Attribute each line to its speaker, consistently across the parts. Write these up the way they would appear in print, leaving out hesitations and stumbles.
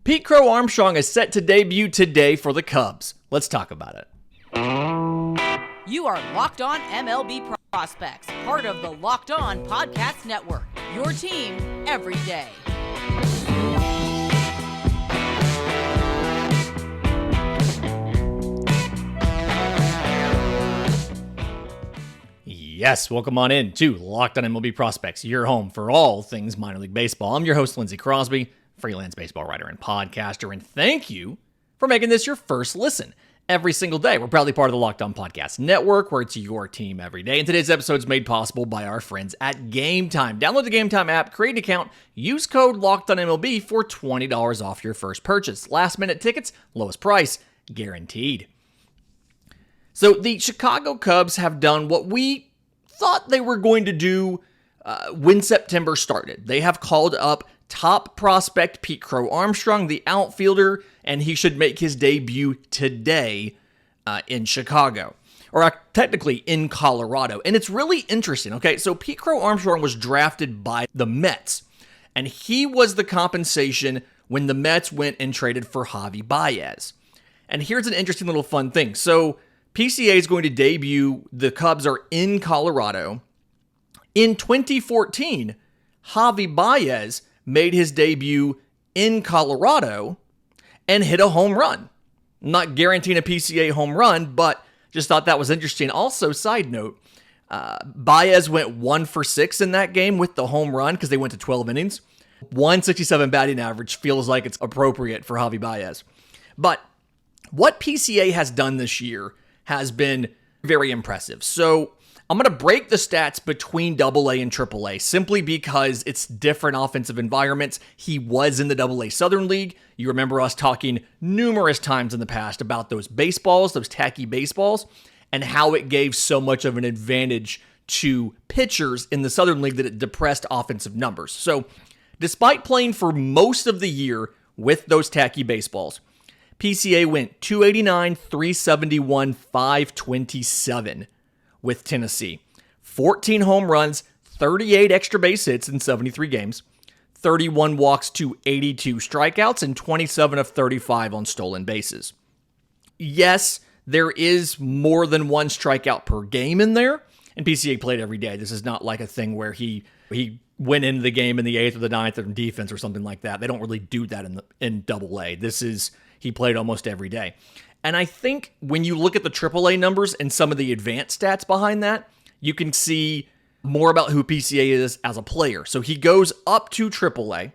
Speaker 1: Pete Crow-Armstrong is set to debut today for the Cubs. Let's talk about it.
Speaker 2: You are Locked On MLB Prospects, part of the Locked On Podcast Network, your team every day.
Speaker 1: Yes, welcome on in to Locked On MLB Prospects, your home for all things minor league baseball. I'm your host, Lindsay Crosby, freelance baseball writer and podcaster, and thank you for making this your first listen every single day. We're proudly part of the Locked On Podcast Network, where it's your team every day. And today's episode is made possible by our friends at Game Time. Download the Game Time app, create an account, use code LOCKEDONMLB for $20 off your first purchase. Last minute tickets, lowest price, guaranteed. So the Chicago Cubs have done what we thought they were going to do when September started. They have called up top prospect Pete Crow-Armstrong, the outfielder, and he should make his debut today in Chicago, or technically in Colorado. And it's really interesting, okay? So Pete Crow-Armstrong was drafted by the Mets, and he was the compensation when the Mets went and traded for Javi Baez. And here's an interesting little fun thing. So PCA is going to debut. The Cubs are in Colorado. In 2014, Javi Baez made his debut in Colorado and hit a home run. Not guaranteeing a PCA home run, but just thought that was interesting. Also, side note, Baez went 1 for 6 in that game with the home run because they went to 12 innings. 167 batting average feels like it's appropriate for Javi Baez. But what PCA has done this year has been very impressive. So I'm going to break the stats between AA and AAA simply because it's different offensive environments. He was in the AA Southern League. You remember us talking numerous times in the past about those baseballs, those tacky baseballs, and how it gave so much of an advantage to pitchers in the Southern League that it depressed offensive numbers. So despite playing for most of the year with those tacky baseballs, PCA went 289, 371, 527 with Tennessee. 14 home runs, 38 extra base hits in 73 games, 31 walks to 82 strikeouts, and 27 of 35 on stolen bases. Yes, there is more than one strikeout per game in there, and PCA played every day. This is not like a thing where he went into the game in the 8th or the 9th in defense or something like that. They don't really do that in AA. He played almost every day. And I think when you look at the AAA numbers and some of the advanced stats behind that, you can see more about who PCA is as a player. So he goes up to AAA,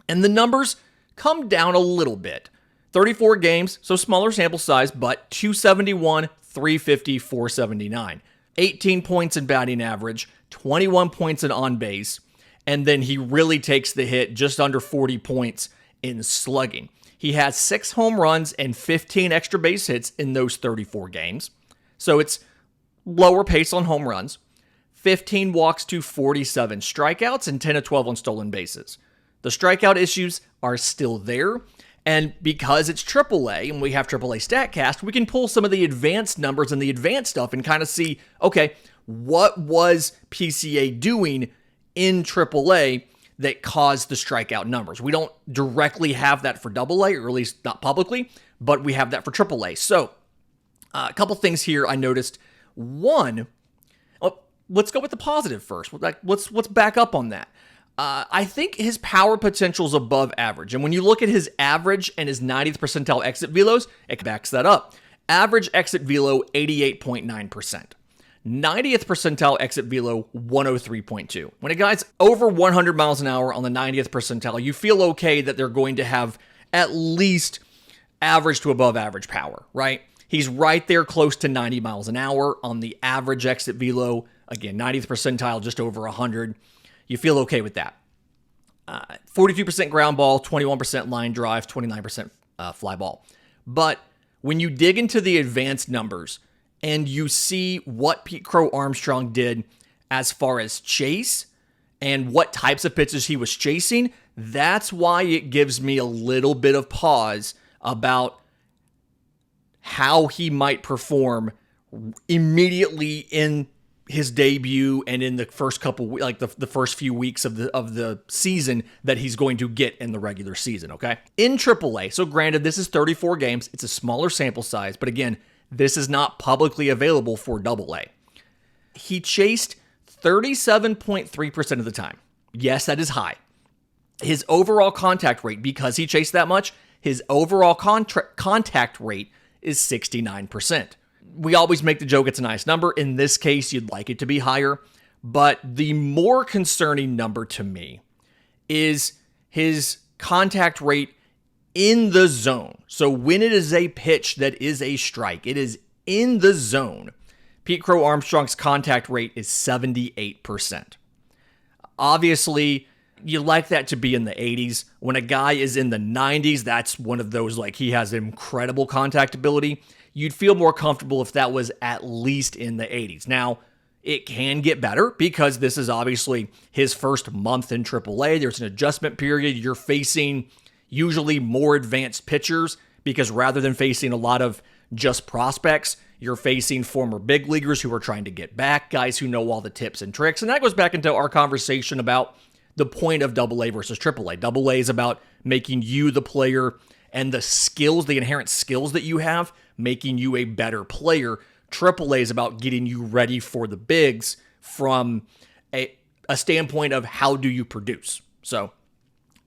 Speaker 1: and the numbers come down a little bit. 34 games, so smaller sample size, but 271, 350, 479. 18 points in batting average, 21 points in on base, and then he really takes the hit, just under 40 points in slugging. He has 6 home runs and 15 extra base hits in those 34 games. So it's lower pace on home runs. 15 walks to 47 strikeouts and 10 of 12 on stolen bases. The strikeout issues are still there. And because it's AAA and we have AAA StatCast, we can pull some of the advanced numbers and the advanced stuff and kind of see, okay, what was PCA doing in AAA that caused the strikeout numbers? We don't directly have that for AA, or at least not publicly, but we have that for AAA. So a couple things here I noticed. One, let's go with the positive first. Let's back up on that. I think his power potential is above average. And when you look at his average and his 90th percentile exit velos, it backs that up. Average exit velo, 88.9%. 90th percentile exit velo, 103.2. When a guy's over 100 miles an hour on the 90th percentile, you feel okay that they're going to have at least average to above average power, right? He's right there close to 90 miles an hour on the average exit velo. Again, 90th percentile, just over 100. You feel okay with that. 42% ground ball, 21% line drive, 29% fly ball. But when you dig into the advanced numbers, and you see what Pete Crow-Armstrong did as far as chase and what types of pitches he was chasing, that's why it gives me a little bit of pause about how he might perform immediately in his debut and in the first couple, like the first few weeks of the season that he's going to get in the regular season, okay? In AAA, so granted, this is 34 games. It's a smaller sample size, but again, this is not publicly available for AA. He chased 37.3% of the time. Yes, that is high. His overall contact rate, because he chased that much, his overall contact rate is 69%. We always make the joke it's a nice number. In this case, you'd like it to be higher. But the more concerning number to me is his contact rate in the zone. So when it is a pitch that is a strike, it is in the zone. Pete Crow-Armstrong's contact rate is 78%. Obviously, you like that to be in the 80s. When a guy is in the 90s, that's one of those, like, he has incredible contact ability. You'd feel more comfortable if that was at least in the 80s. Now, it can get better because this is obviously his first month in AAA. There's an adjustment period. You're facing usually more advanced pitchers because rather than facing a lot of just prospects, you're facing former big leaguers who are trying to get back, guys who know all the tips and tricks. And that goes back into our conversation about the point of AA versus AAA. AA is about making you the player and the skills, the inherent skills that you have, making you a better player. AAA is about getting you ready for the bigs from a standpoint of how do you produce. So,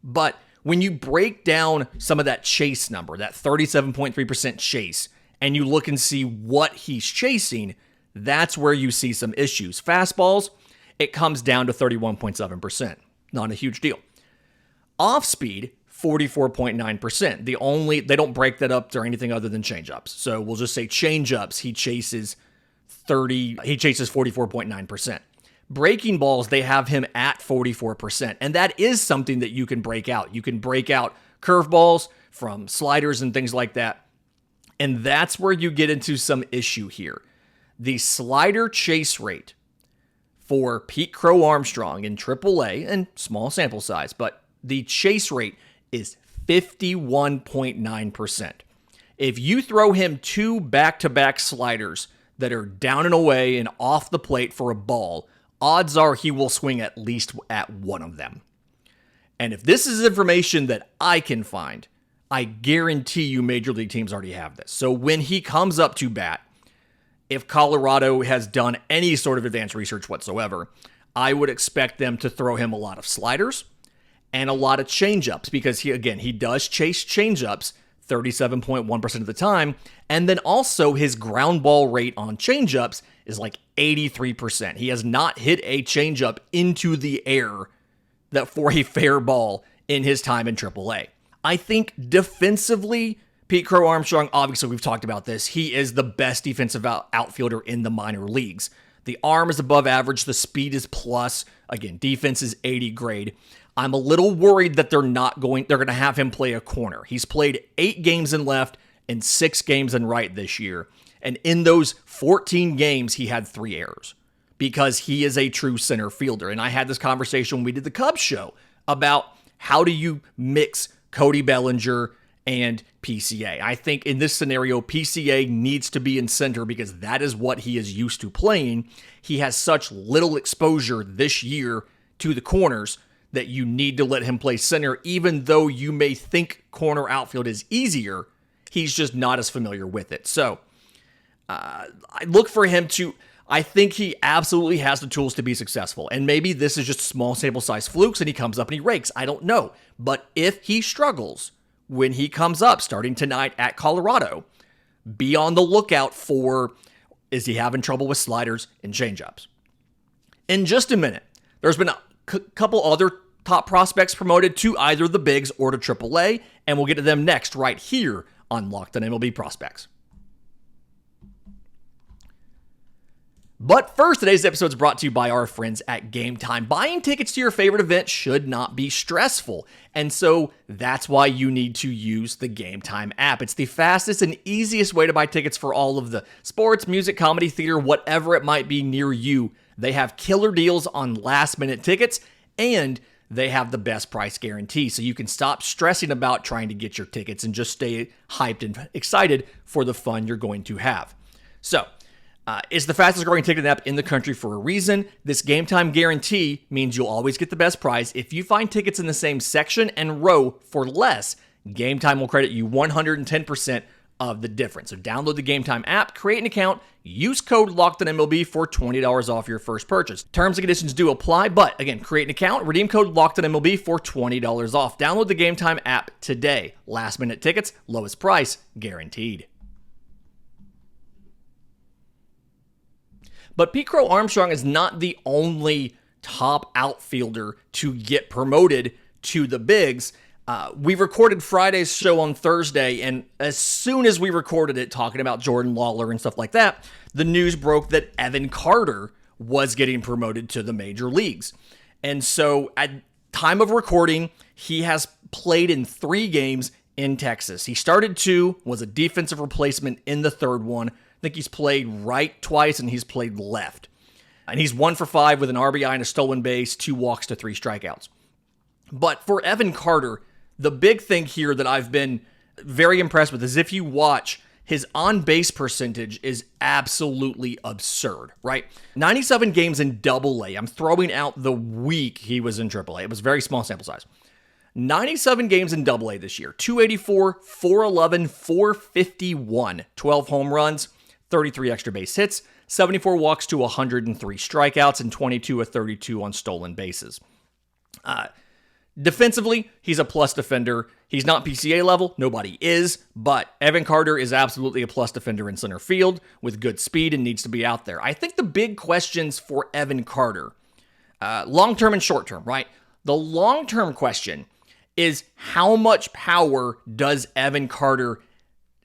Speaker 1: but when you break down some of that chase number, that 37.3% chase, and you look and see what he's chasing, that's where you see some issues. Fastballs, it comes down to 31.7%. Not a huge deal. Off speed, 44.9%. They don't break that up to anything other than changeups. So we'll just say changeups, he chases 44.9%. Breaking balls, they have him at 44%. And that is something that you can break out. You can break out curveballs from sliders and things like that. And that's where you get into some issue here. The slider chase rate for Pete Crow-Armstrong in AAA, and small sample size, but the chase rate is 51.9%. If you throw him two back-to-back sliders that are down and away and off the plate for a ball, odds are he will swing at least at one of them. And if this is information that I can find, I guarantee you major league teams already have this. So when he comes up to bat, if Colorado has done any sort of advanced research whatsoever, I would expect them to throw him a lot of sliders and a lot of changeups because he does chase changeups 37.1% of the time. And then also his ground ball rate on changeups is like 83%. He has not hit a changeup into the air that for a fair ball in his time in AAA. I think defensively, Pete Crow-Armstrong, obviously we've talked about this, he is the best defensive outfielder in the minor leagues. The arm is above average, the speed is plus. Again, defense is 80 grade. I'm a little worried that they're going to have him play a corner. He's played 8 games in left and 6 games in right this year. And in those 14 games, he had 3 errors because he is a true center fielder. And I had this conversation when we did the Cubs show about how do you mix Cody Bellinger and PCA. I think in this scenario, PCA needs to be in center because that is what he is used to playing. He has such little exposure this year to the corners that you need to let him play center, even though you may think corner outfield is easier. He's just not as familiar with it. So I look for him to, I think he absolutely has the tools to be successful. And maybe this is just small sample size flukes and he comes up and he rakes. I don't know. But if he struggles when he comes up starting tonight at Colorado, be on the lookout for, is he having trouble with sliders and changeups? In just a minute, there's been a couple other top prospects promoted to either the bigs or to AAA, and we'll get to them next right here on Locked On MLB Prospects. But first, today's episode is brought to you by our friends at Game Time. Buying tickets to your favorite event should not be stressful, and so that's why you need to use the Game Time app. It's the fastest and easiest way to buy tickets for all of the sports, music, comedy, theater, whatever it might be near you. They have killer deals on last-minute tickets, and they have the best price guarantee, so you can stop stressing about trying to get your tickets and just stay hyped and excited for the fun you're going to have. So, It's the fastest growing ticketing app in the country for a reason. This game time guarantee means you'll always get the best price. If you find tickets in the same section and row for less, Game Time will credit you 110% of the difference. So download the Game Time app, create an account, use code LOCKEDONMLB for $20 off your first purchase. Terms and conditions do apply, but again, create an account, redeem code LOCKEDONMLB for $20 off. Download the Game Time app today. Last minute tickets, lowest price, guaranteed. But Pete Crow-Armstrong is not the only top outfielder to get promoted to the bigs. We recorded Friday's show on Thursday, and as soon as we recorded it, talking about Jordan Lawler and stuff like that, the news broke that Evan Carter was getting promoted to the major leagues. And so at time of recording, he has played in 3 games in Texas. He started 2, was a defensive replacement in the third one. I think he's played right twice, and he's played left. And he's 1 for 5 with an RBI and a stolen base, 2 walks to 3 strikeouts. But for Evan Carter, the big thing here that I've been very impressed with is if you watch, his on-base percentage is absolutely absurd, right? 97 games in Double-A. I'm throwing out the week he was in Triple-A. It was a very small sample size. 97 games in Double-A this year. 284, 411, 451. 12 home runs, 33 extra base hits, 74 walks to 103 strikeouts, and 22 of 32 on stolen bases. Defensively, he's a plus defender. He's not PCA level. Nobody is. But Evan Carter is absolutely a plus defender in center field with good speed and needs to be out there. I think the big questions for Evan Carter, long-term and short-term, right? The long-term question is how much power does Evan Carter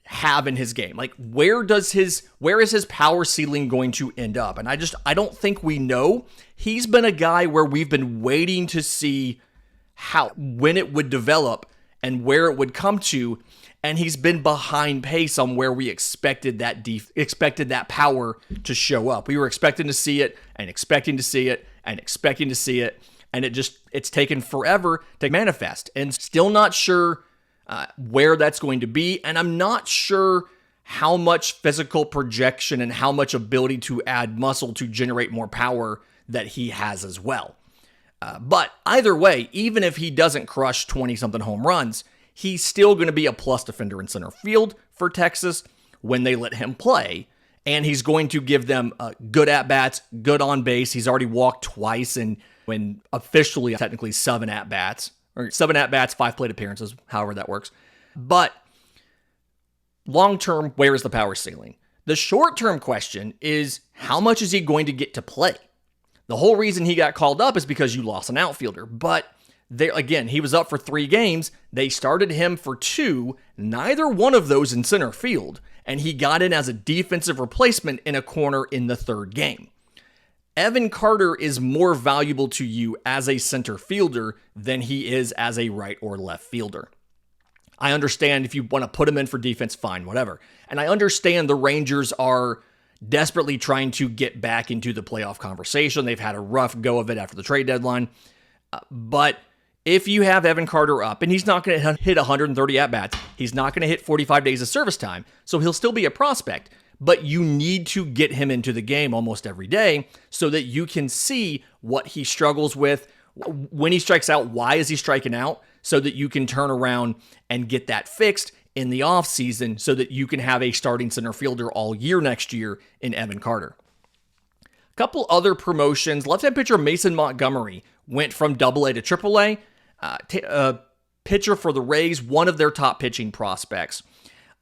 Speaker 1: have in his game? Like, where is his power ceiling going to end up? And I don't think we know. He's been a guy where we've been waiting to see when it would develop and where it would come to, and he's been behind pace on where we expected that power to show up. We were expecting to see it and expecting to see it and expecting to see it, and it's taken forever to manifest, and still not sure where that's going to be, and I'm not sure how much physical projection and how much ability to add muscle to generate more power that he has as well. But either way, even if he doesn't crush 20-something home runs, he's still going to be a plus defender in center field for Texas when they let him play. And he's going to give them good at-bats, good on base. He's already walked twice and when officially technically 7 at-bats, 5 plate appearances, however that works. But long-term, where is the power ceiling? The short-term question is how much is he going to get to play? The whole reason he got called up is because you lost an outfielder. But there again, he was up for 3 games. They started him for 2, neither one of those in center field, and he got in as a defensive replacement in a corner in the 3rd game. Evan Carter is more valuable to you as a center fielder than he is as a right or left fielder. I understand if you want to put him in for defense, fine, whatever. And I understand the Rangers are desperately trying to get back into the playoff conversation. They've had a rough go of it after the trade deadline. But if you have Evan Carter up, and he's not going to hit 130 at-bats, he's not going to hit 45 days of service time, so he'll still be a prospect. But you need to get him into the game almost every day so that you can see what he struggles with. When he strikes out, why is he striking out? So that you can turn around and get that fixed in the offseason so that you can have a starting center fielder all year next year in Evan Carter. A couple other promotions. Left-hand pitcher Mason Montgomery went from Double-A to Triple-A. Pitcher for the Rays, one of their top pitching prospects.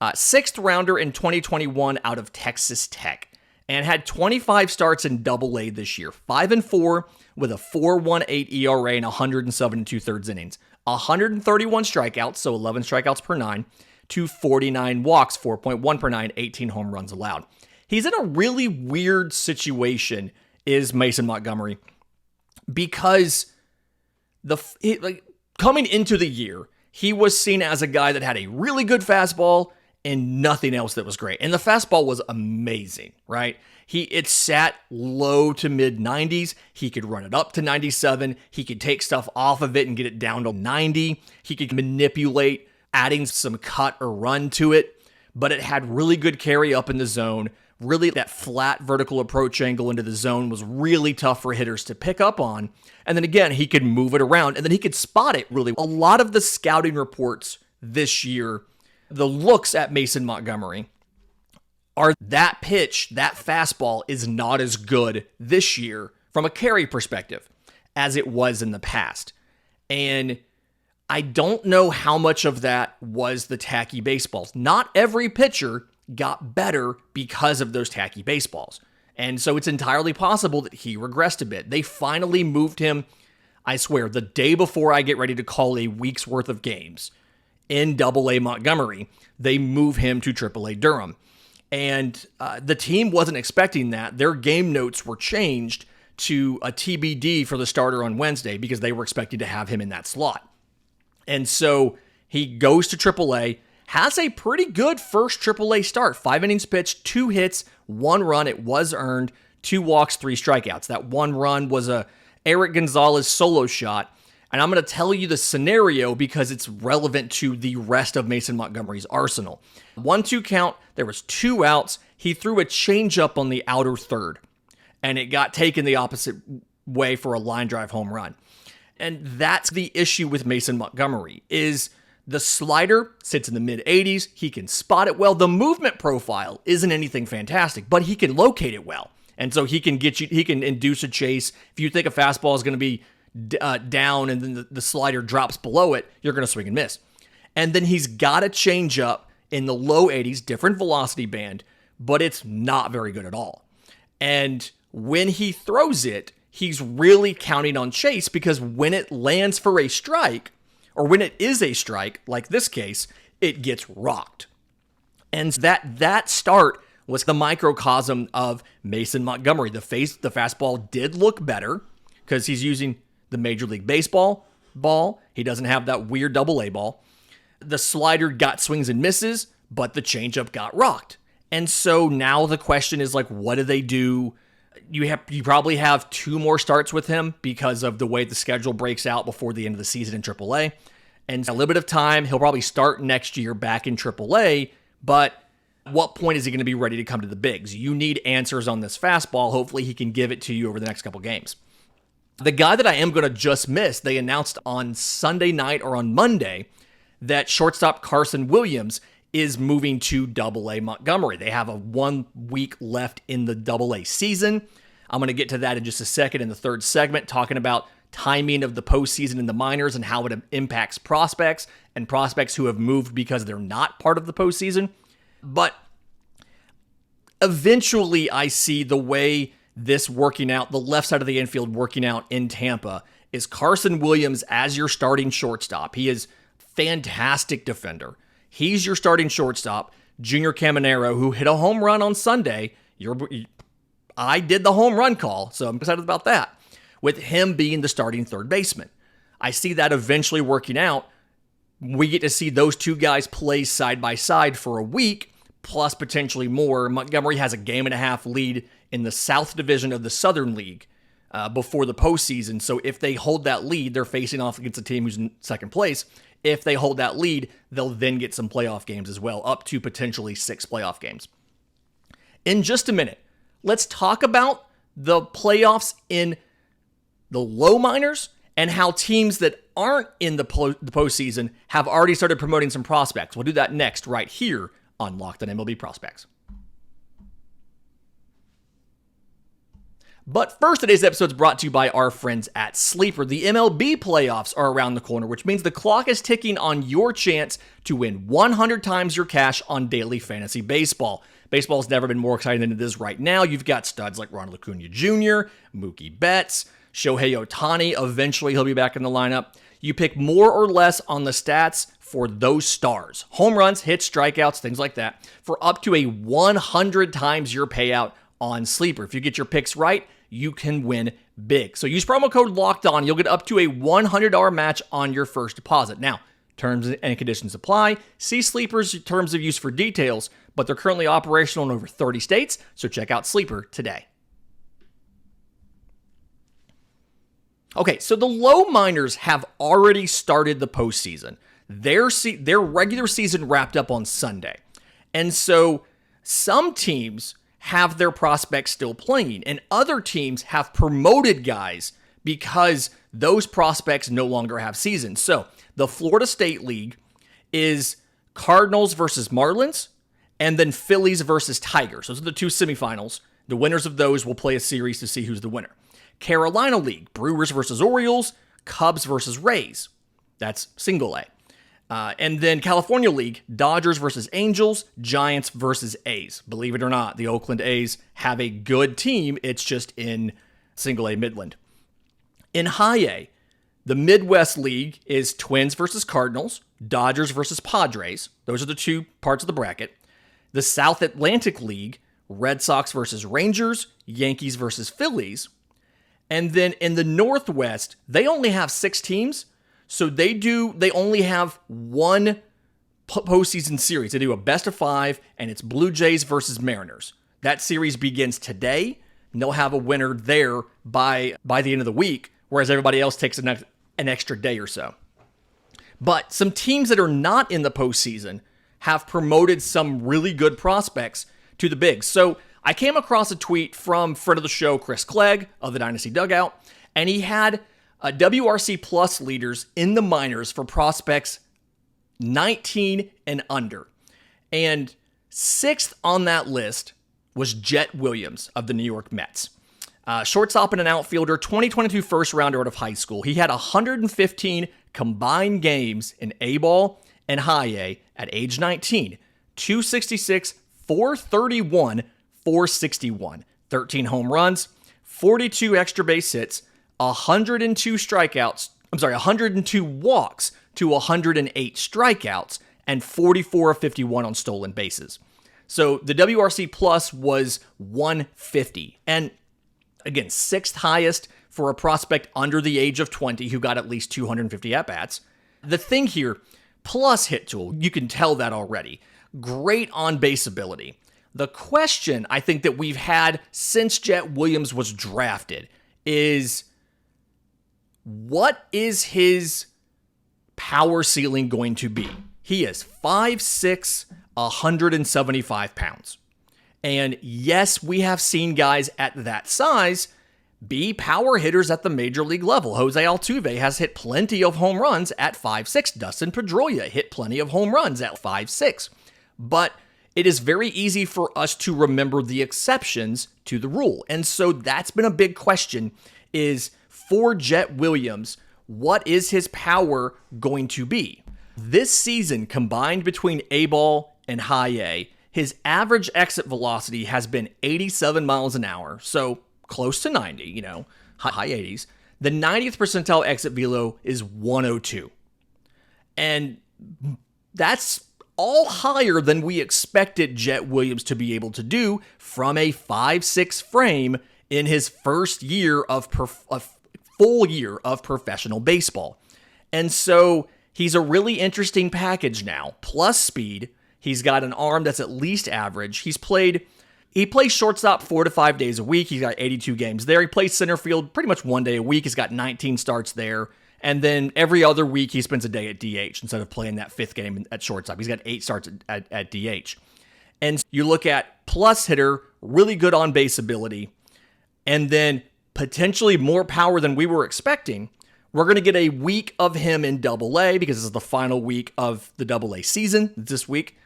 Speaker 1: 6th rounder in 2021 out of Texas Tech, and had 25 starts in Double-A this year. 5-4 with a 4.18 ERA and 107 2/3 innings. 131 strikeouts, so 11 strikeouts per 9. To 49 walks, 4.1 per 9, 18 home runs allowed. He's in a really weird situation, is Mason Montgomery, because coming into the year, he was seen as a guy that had a really good fastball and nothing else that was great. And the fastball was amazing, right? It sat low to mid 90s. He could run it up to 97. He could take stuff off of it and get it down to 90. He could manipulate adding some cut or run to it, but it had really good carry up in the zone, Really, that flat vertical approach angle into the zone was really tough for hitters to pick up on. And then again, he could move it around and then he could spot it really. A lot of the scouting reports this year, the looks at Mason Montgomery are that pitch, that fastball is not as good this year from a carry perspective as it was in the past. And I don't know how much of that was the tacky baseballs. Not every pitcher got better because of those tacky baseballs. And so it's entirely possible that he regressed a bit. They finally moved him, I swear, the day before I get ready to call a week's worth of games in Double-A Montgomery, they move him to Triple-A Durham. And the team wasn't expecting that. Their game notes were changed to a TBD for the starter on Wednesday because they were expecting to have him in that slot. And so he goes to AAA, has a pretty good first AAA start. 5 innings pitched, 2 hits, 1 run. It was earned, 2 walks, 3 strikeouts. That 1 run was a Eric Gonzalez solo shot. And I'm going to tell you the scenario because it's relevant to the rest of Mason Montgomery's arsenal. 1-2 count, there was 2 outs. He threw a changeup on the outer third, and it got taken the opposite way for a line drive home run. And that's the issue with Mason Montgomery is the slider sits in the mid-80s. He can spot it well. The movement profile isn't anything fantastic, but he can locate it well. And so he can induce a chase. If you think a fastball is going to be down and then the slider drops below it, you're going to swing and miss. And then he's got a changeup in the low 80s, different velocity band, but it's not very good at all. And when he throws it, he's really counting on chase because when it lands for a strike, or when it is a strike, like this case, it gets rocked. And that start was the microcosm of Mason Montgomery. The fastball did look better because he's using the Major League Baseball ball. He doesn't have that weird Double-A ball. The slider got swings and misses, but the changeup got rocked. And so now the question is like, what do they do? You probably have 2 more starts with him because of the way the schedule breaks out before the end of the season in AAA. And a little bit of time, he'll probably start next year back in AAA, but at what point is he going to be ready to come to the bigs? You need answers on this fastball. Hopefully he can give it to you over the next couple games. The guy that I am going to just miss, they announced on Sunday night or on Monday that shortstop Carson Williams is moving to Double-A Montgomery. They have a 1 week left in the Double-A season. I'm going to get to that in just a second in the third segment, talking about timing of the postseason in the minors and how it impacts prospects and prospects who have moved because they're not part of the postseason. But eventually I see the way this working out, the left side of the infield working out in Tampa, is Carson Williams as your starting shortstop. He is fantastic defender. He's your starting shortstop. Junior Caminero, who hit a home run on Sunday. I did the home run call, so I'm excited about that. With him being the starting third baseman. I see that eventually working out. We get to see those 2 guys play side by side for a week, plus potentially more. Montgomery has a 1.5 game lead in the South Division of the Southern League before the postseason. So if they hold that lead, they're facing off against a team who's in second place. If they hold that lead, they'll then get some playoff games as well, up to potentially 6 playoff games. In just a minute, let's talk about the playoffs in the low minors and how teams that aren't in the postseason have already started promoting some prospects. We'll do that next right here on Locked On MLB Prospects. But first, today's episode is brought to you by our friends at Sleeper. The MLB playoffs are around the corner, which means the clock is ticking on your chance to win 100 times your cash on daily fantasy baseball. Baseball's never been more exciting than it is right now. You've got studs like Ronald Acuna Jr., Mookie Betts, Shohei Ohtani. Eventually, he'll be back in the lineup. You pick more or less on the stats for those stars. Home runs, hits, strikeouts, things like that, for up to a 100 times your payout on Sleeper. If you get your picks right, you can win big. So use promo code LOCKEDON. You'll get up to a $100 match on your first deposit. Now, terms and conditions apply. See Sleeper's terms of use for details, but they're currently operational in over 30 states, so check out Sleeper today. Okay, so the low minors have already started the postseason. Their regular season wrapped up on Sunday. And so some teams have their prospects still playing, and other teams have promoted guys because those prospects no longer have seasons. So the Florida State League is Cardinals versus Marlins, and then Phillies versus Tigers. Those are the two semifinals. The winners of those will play a series to see who's the winner. Carolina League, Brewers versus Orioles, Cubs versus Rays. That's single A. And then California League, Dodgers versus Angels, Giants versus A's. Believe it or not, the Oakland A's have a good team. It's just in single A Midland. In high A, the Midwest League is Twins versus Cardinals, Dodgers versus Padres. Those are the two parts of the bracket. The South Atlantic League, Red Sox versus Rangers, Yankees versus Phillies. And then in the Northwest, they only have 6 teams. So they only have one postseason series. They do a best of 5, and it's Blue Jays versus Mariners. That series begins today, and they'll have a winner there by the end of the week, whereas everybody else takes an extra day or so. But some teams that are not in the postseason have promoted some really good prospects to the bigs. So I came across a tweet from friend of the show, Chris Clegg of the Dynasty Dugout, and he had WRC Plus leaders in the minors for prospects 19 and under. And 6th on that list was Jett Williams of the New York Mets. Shortstop and an outfielder, 2022 first rounder out of high school. He had 115 combined games in A-ball and high A at age 19. 266, 431, 461. 13 home runs, 42 extra base hits, 102 walks to 108 strikeouts, and 44 of 51 on stolen bases. So the WRC Plus was 150. And again, 6th highest for a prospect under the age of 20 who got at least 250 at-bats. The thing here, plus hit tool, you can tell that already. Great on-base ability. The question I think that we've had since Jett Williams was drafted is, what is his power ceiling going to be? He is 5'6", 175 pounds. And yes, we have seen guys at that size be power hitters at the major league level. Jose Altuve has hit plenty of home runs at 5'6". Dustin Pedroia hit plenty of home runs at 5'6". But it is very easy for us to remember the exceptions to the rule. And so that's been a big question, is for Jett Williams, what is his power going to be? This season, combined between A-ball and high A, his average exit velocity has been 87 miles an hour, so close to 90, high 80s. The 90th percentile exit velo is 102. And that's all higher than we expected Jett Williams to be able to do from a 5'6" frame in his first year of full year of professional baseball. And so he's a really interesting package now, plus speed. He's got an arm that's at least average. He plays shortstop 4 to 5 days a week. He's got 82 games there. He plays center field pretty much 1 day a week. He's got 19 starts there. And then every other week he spends a day at DH instead of playing that 5th game at shortstop. He's got 8 starts at DH. And you look at plus hitter, really good on base ability, and then potentially more power than we were expecting. We're going to get a week of him in Double-A because this is the final week of the Double-A season this week.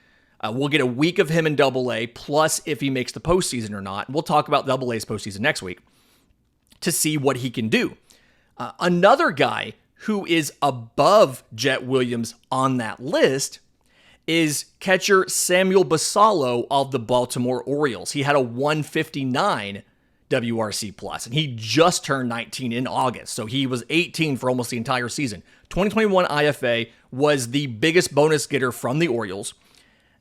Speaker 1: We'll get a week of him in Double-A, plus if he makes the postseason or not. We'll talk about Double-A's postseason next week to see what he can do. Another guy who is above Jett Williams on that list is catcher Samuel Basallo of the Baltimore Orioles. He had a 159 WRC plus, and he just turned 19 in August, so he was 18 for almost the entire season. 2021 IFA was the biggest bonus getter from the Orioles,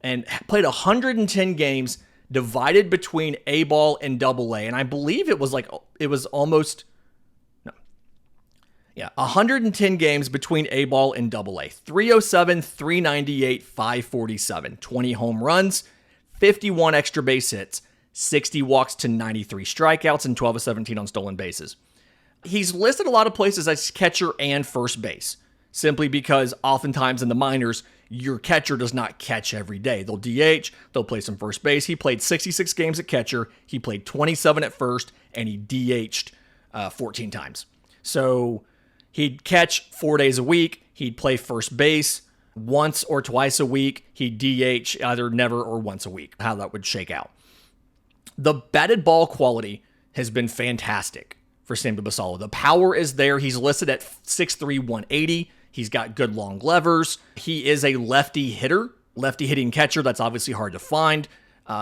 Speaker 1: and played 110 games divided between A-ball and Double-A, and I believe it was 110 games between A-ball and Double-A. 307, 398, 547, 20 home runs, 51 extra base hits, 60 walks to 93 strikeouts, and 12 of 17 on stolen bases. He's listed a lot of places as catcher and first base, simply because oftentimes in the minors, your catcher does not catch every day. They'll DH, they'll play some first base. He played 66 games at catcher, he played 27 at first, and he DH'd 14 times. So he'd catch 4 days a week, he'd play first base once or twice a week, he'd DH either never or once a week, how that would shake out. The batted ball quality has been fantastic for Samuel Basallo. The power is there. He's listed at 6'3", 180. He's got good long levers. He is a lefty hitter, lefty hitting catcher. That's obviously hard to find.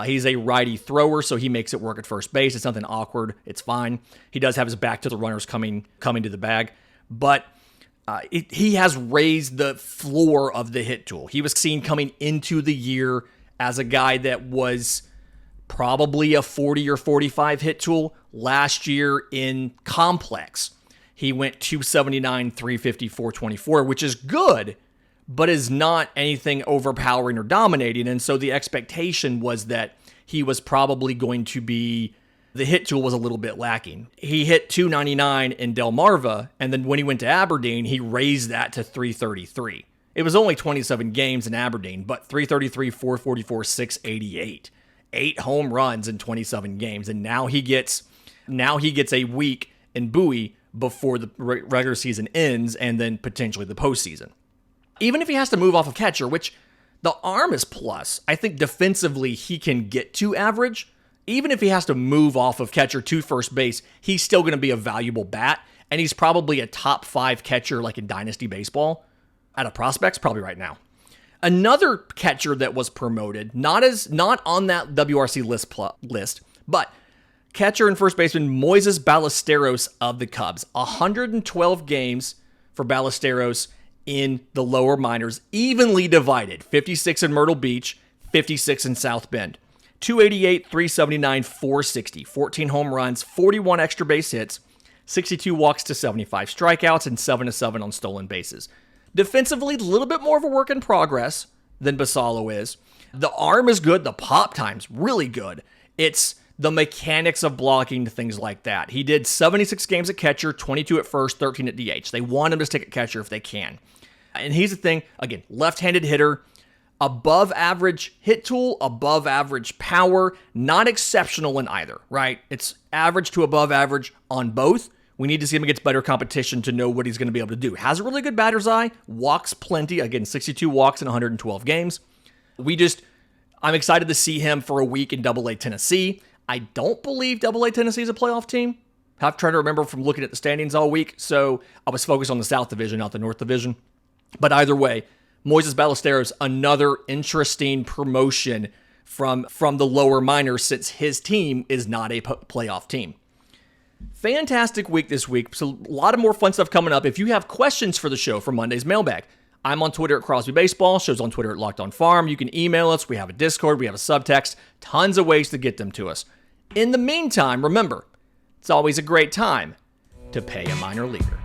Speaker 1: He's a righty thrower, so he makes it work at first base. It's nothing awkward. It's fine. He does have his back to the runners coming to the bag, but he has raised the floor of the hit tool. He was seen coming into the year as a guy that was probably a 40 or 45 hit tool. Last year in complex, he went 279, 350, 424, which is good, but is not anything overpowering or dominating. And so the expectation was that he was probably going to be, the hit tool was a little bit lacking. He hit 299 in Delmarva, and then when he went to Aberdeen, he raised that to 333. It was only 27 games in Aberdeen, but 333, 444, 688. 8 home runs in 27 games, and now he gets a week in Bowie before the regular season ends, and then potentially the postseason. Even if he has to move off of catcher, which the arm is plus, I think defensively he can get to average. Even if he has to move off of catcher to first base, he's still going to be a valuable bat, and he's probably a top 5 catcher like in Dynasty Baseball out of prospects, probably right now. Another catcher that was promoted, not on that WRC list, but catcher and first baseman Moises Ballesteros of the Cubs. 112 games for Ballesteros in the lower minors, evenly divided. 56 in Myrtle Beach, 56 in South Bend. 288, 379, 460. 14 home runs, 41 extra base hits, 62 walks to 75 strikeouts, and 7-7 on stolen bases. Defensively, a little bit more of a work in progress than Basallo is. The arm is good. The pop time's really good. It's the mechanics of blocking, things like that. He did 76 games at catcher, 22 at first, 13 at DH. They want him to stick at catcher if they can. And here's the thing, again, left-handed hitter, above average hit tool, above average power, not exceptional in either, right? It's average to above average on both. We need to see him against better competition to know what he's going to be able to do. Has a really good batter's eye, walks plenty. Again, 62 walks in 112 games. I'm excited to see him for a week in AA Tennessee. I don't believe AA Tennessee is a playoff team. I've tried to remember from looking at the standings all week, so I was focused on the South Division, not the North Division. But either way, Moises Ballesteros, another interesting promotion from the lower minors since his team is not a playoff team. Fantastic week this week. So a lot of more fun stuff coming up. If you have questions for the show for Monday's mailbag, I'm on Twitter at Crosby Baseball. Show's on Twitter at Locked On Farm. You can email us. We have a Discord. We have a subtext. Tons of ways to get them to us. In the meantime, remember, it's always a great time to pay a minor leaguer.